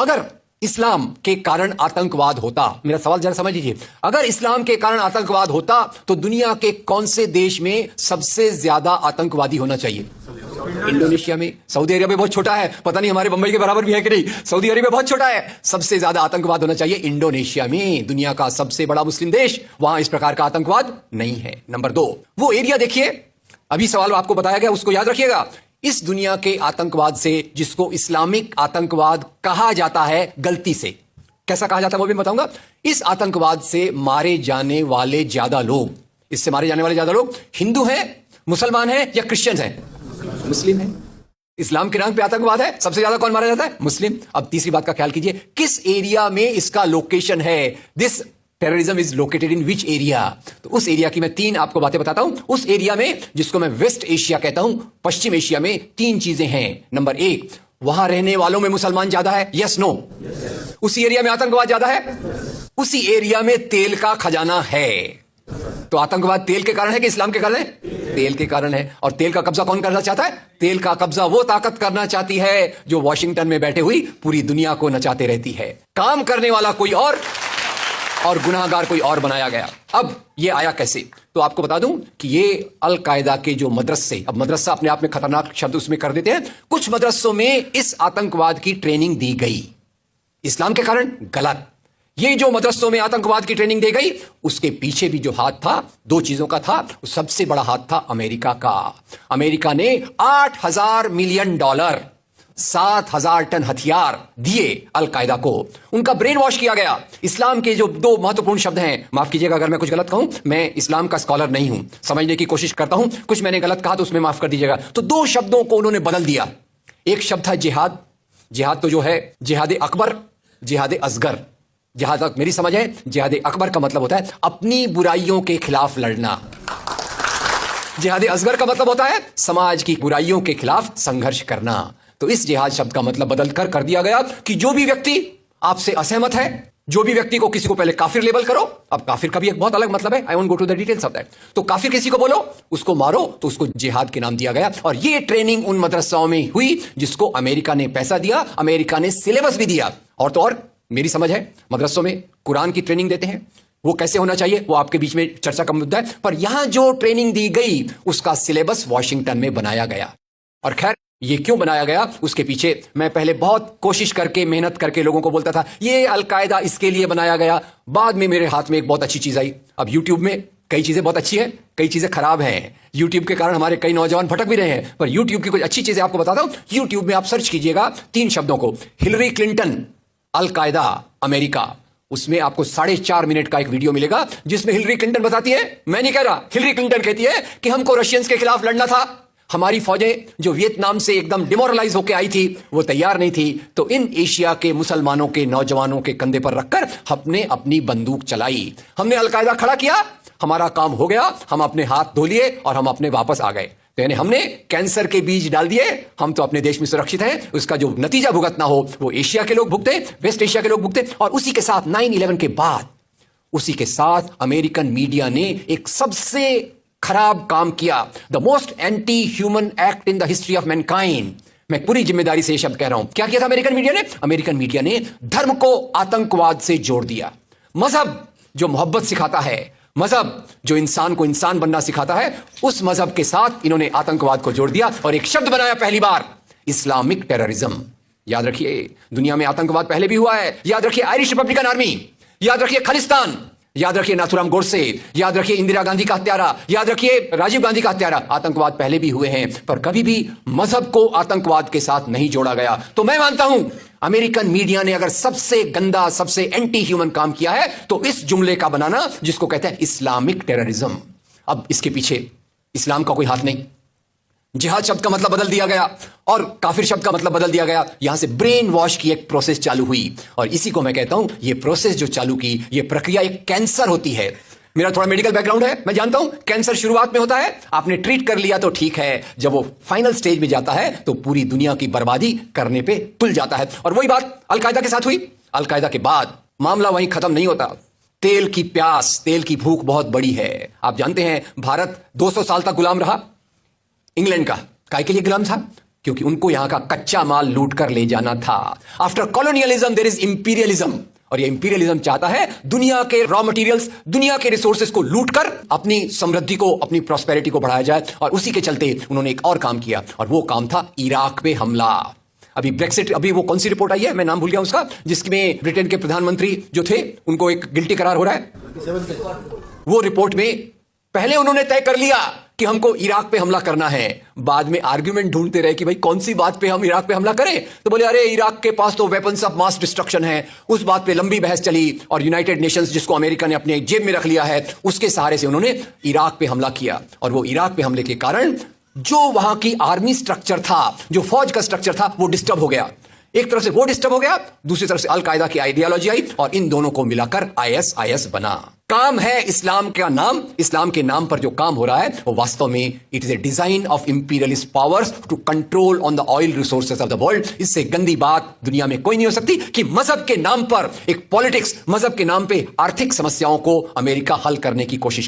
अगर इस्लाम के कारण आतंकवाद होता, मेरा सवाल जरा समझ लीजिए, अगर इस्लाम के कारण आतंकवाद होता तो दुनिया के कौन से देश में सबसे ज्यादा आतंकवादी होना चाहिए? इंडोनेशिया में। सऊदी अरेबिया बहुत छोटा है, पता नहीं हमारे बंबई के बराबर भी है कि नहीं। सऊदी अरेबिया बहुत छोटा है, सबसे ज्यादा आतंकवाद होना चाहिए इंडोनेशिया में, दुनिया का सबसे बड़ा मुस्लिम देश, वहां इस प्रकार का आतंकवाद नहीं है। नंबर 2, वो एरिया देखिए, अभी सवाल आपको बताया गया उसको याद रखिएगा। इस दुनिया के आतंकवाद से, जिसको इस्लामिक आतंकवाद कहा जाता है गलती से, कैसा कहा जाता है वो भी बताऊंगा, इस आतंकवाद से मारे जाने वाले ज्यादा लोग, इससे मारे जाने वाले ज्यादा लोग हिंदू हैं, मुसलमान हैं या क्रिश्चियन हैं? मुस्लिम हैं। इस्लाम के नाम पे आतंकवाद है, सबसे ज्यादा कौन मारा जाता है? मुस्लिम। अब तीसरी बात का ख्याल कीजिए, किस एरिया में इसका लोकेशन है? This terrorism is located in which area? तो उस एरिया की मैं 3 आपको बातें बताता हूं। उस एरिया में, जिसको मैं वेस्ट एशिया कहता हूं, पश्चिम एशिया में 3 चीजें हैं। नंबर 1, वहां रहने वालों में मुसलमान ज्यादा है, यस नो? उसी एरिया में आतंकवाद ज्यादा है, उसी एरिया में तेल का खजाना है। तो आतंकवाद तेल के कारण है कि इस्लाम के कारण है? तेल के कारण है। और तेल का कब्जा कौन करना चाहता है? तेल का कब्जा वो ताकत करना चाहती है जो वॉशिंगटन में बैठे हुई पूरी दुनिया को नचाते रहती है। काम करने वाला कोई और गुनाहगार कोई और बनाया गया। अब ये आया कैसे? तो आपको बता दूं कि ये अल कायदा के जो मदरसे, अब मदरसा अपने आप में खतरनाक शब्द उसमें कर देते हैं, कुछ मदरसों में इस आतंकवाद की ट्रेनिंग दी गई। इस्लाम के कारण गलत। ये जो मदरसों में आतंकवाद की ट्रेनिंग दी गई, उसके पीछे भी जो हाथ था, 2 चीजों का था। सबसे बड़ा हाथ था अमेरिका का। अमेरिका ने $8,000 मिलियन, 7,000 टन हथियार दिए अल कायदा को। उनका ब्रेन वॉश किया गया। इस्लाम के जो 2 महत्वपूर्ण शब्द हैं, माफ कीजिएगा अगर मैं कुछ गलत कहूं, मैं इस्लाम का स्कॉलर नहीं हूं, समझने की कोशिश करता हूं, कुछ मैंने गलत कहा तो उसमें माफ कर दीजिएगा। तो 2 शब्दों को उन्होंने बदल दिया। एक शब्द था जिहाद। जिहाद तो जो है जिहाद अकबर, जिहाद असगर। जहां तक मेरी समझ है, जिहाद अकबर का मतलब होता है अपनी बुराइयों के खिलाफ लड़ना। जिहाद असगर का मतलब होता है समाज की बुराइयों के खिलाफ संघर्ष करना। तो इस जिहाद शब्द का मतलब बदल कर दिया गया कि जो भी व्यक्ति आपसे असहमत है, जो भी व्यक्ति को, किसी को पहले काफिर लेबल करो। अब काफिर का भी एक बहुत अलग मतलब है, I won't go to the details of that. तो काफिर किसी को बोलो, उसको मारो, तो उसको जिहाद के नाम दिया गया। और ये ट्रेनिंग उन मदरसाओं में हुई जिसको अमेरिका ने पैसा दिया, अमेरिका ने सिलेबस भी दिया। और तो और मेरी समझ है, मदरसों में कुरान की ट्रेनिंग देते हैं, वो कैसे होना चाहिए वो आपके बीच में चर्चा का मुद्दा है। पर यहां जो ट्रेनिंग दी गई उसका सिलेबस वॉशिंगटन में बनाया गया। और खैर, ये क्यों बनाया गया उसके पीछे मैं पहले बहुत कोशिश करके, मेहनत करके लोगों को बोलता था ये अल कायदा इसके लिए बनाया गया। बाद में मेरे हाथ में एक बहुत अच्छी चीज आई। अब यूट्यूब में कई चीजें बहुत अच्छी है, कई चीजें खराब हैं। यूट्यूब के कारण हमारे कई नौजवान भटक भी रहे हैं, पर यूट्यूब की कुछ अच्छी चीजें आपको बताता हूं। यूट्यूब में आप सर्च कीजिएगा 3 शब्दों को, हिलरी क्लिंटन अल कायदा अमेरिका, उसमें आपको 4.5 मिनट का एक वीडियो मिलेगा जिसमें हिलरी क्लिंटन बताती है, मैं नहीं कह रहा, हिलरी क्लिंटन कहती है कि हमको रशियंस के खिलाफ लड़ना था, हमारी फौजें जो वियतनाम से एकदम डिमोरलाइज होकर आई थी वो तैयार नहीं थी, तो इन एशिया के मुसलमानों के नौजवानों के कंधे पर रखकर हमने अपनी बंदूक चलाई, हमने अल कायदा खड़ा किया, हमारा काम हो गया, हम अपने हाथ धो लिए और हम अपने वापस आ गए। तो यानी हमने कैंसर के बीज डाल दिए, हम तो अपने देश में सुरक्षित हैं, उसका जो नतीजा भुगतना हो वो एशिया के लोग भुगते, वेस्ट एशिया के लोग भुगते। और उसी के साथ 9/11 के बाद, उसी के साथ अमेरिकन मीडिया ने एक सबसे खराब काम किया, the most anti human act in the history of Mankind. मैं पूरी जिम्मेदारी से यह शब्द कह रहा हूं। क्या किया था अमेरिकन मीडिया ने? अमेरिकन मीडिया ने धर्म को आतंकवाद से जोड़ दिया। मजहब जो मोहब्बत सिखाता है, मजहब जो इंसान को इंसान बनना सिखाता है, उस मजहब के साथ इन्होंने आतंकवाद को जोड़ दिया और एक शब्द बनाया पहली बार, इस्लामिक टेररिज्म। याद रखिए, दुनिया में आतंकवाद पहले भी हुआ है। याद रखिए आयरिश रिपब्लिकन आर्मी, याद रखिए खालिस्तान, याद रखिए नाथुराम गोडसे, याद रखिए इंदिरा गांधी का हत्यारा, याद रखिए राजीव गांधी का हत्यारा। आतंकवाद पहले भी हुए हैं, पर कभी भी मजहब को आतंकवाद के साथ नहीं जोड़ा गया। तो मैं मानता हूं अमेरिकन मीडिया ने अगर सबसे गंदा, सबसे एंटी ह्यूमन काम किया है तो इस जुमले का बनाना जिसको कहते हैं इस्लामिक टेररिज्म। अब इसके पीछे इस्लाम का कोई हाथ नहीं। जिहाद शब्द का मतलब बदल दिया गया और काफिर शब्द का मतलब बदल दिया गया। यहां से ब्रेन वॉश की एक प्रोसेस चालू हुई और इसी को मैं कहता हूं, ये प्रोसेस जो चालू की, ये प्रक्रिया एक कैंसर होती है। मेरा थोड़ा मेडिकल बैकग्राउंड है, मैं जानता हूं कैंसर शुरुआत में होता है, आपने ट्रीट कर लिया तो ठीक है, जब वो फाइनल स्टेज में जाता है तो पूरी दुनिया की बर्बादी करने पे तुल जाता है। और वही बात अल कायदा के साथ हुई। अल कायदा के बाद मामला वहीं खत्म नहीं होता। तेल की प्यास, तेल की भूख बहुत बड़ी है। आप जानते हैं भारत 200 साल तक गुलाम रहा इंग्लैंड का। काय के लिए गुलाम था? क्योंकि उनको यहां का कच्चा माल लूट कर ले जाना था। After colonialism there is imperialism, और ये इंपीरियलिज्म चाहता है दुनिया के रॉ मटेरियल्स, दुनिया के रिसोर्सेज को लूटकर अपनी समृद्धि को, अपनी प्रॉस्पेरिटी को बढ़ाया जाए। और उसी के चलते उन्होंने एक और काम किया, और वो काम था इराक पे हमला। अभी ब्रेक्सिट, अभी वो कौन सी रिपोर्ट आई है, मैं नाम भूल गया उसका, जिसमें ब्रिटेन के प्रधानमंत्री जो थे उनको एक गिल्टी करार हो रहा है। वो रिपोर्ट में पहले उन्होंने तय कर लिया कि हमको इराक पे हमला करना है, बाद में आर्गुमेंट ढूंढते रहे कि भाई कौन सी बात पे हम इराक पे हमला करें। तो बोले अरे इराक के पास तो वेपन्स ऑफ मास डिस्ट्रक्शन है। उस बात पे लंबी बहस चली, और यूनाइटेड नेशंस जिसको अमेरिका ने अपने जेब में रख लिया है, उसके सहारे से उन्होंने इराक पे हमला किया। और वो इराक पे हमले के कारण जो वहां की आर्मी स्ट्रक्चर था, जो फौज का स्ट्रक्चर था, वो डिस्टर्ब हो गया। एक तरफ से वो डिस्टर्ब हो गया, दूसरी तरफ से अल कायदा की आइडियोलॉजी आई, और इन दोनों को मिलाकर आईएस बना। काम है इस्लाम का नाम, इस्लाम के नाम पर जो काम हो रहा है वो वास्तव में it is a design of imperialist powers to control on the oil resources of the world. इससे गंदी बात दुनिया में कोई नहीं हो सकती कि मजहब के नाम पर एक पॉलिटिक्स, मजहब के नाम पे आर्थिक समस्याओं को अमेरिका हल करने की कोशिश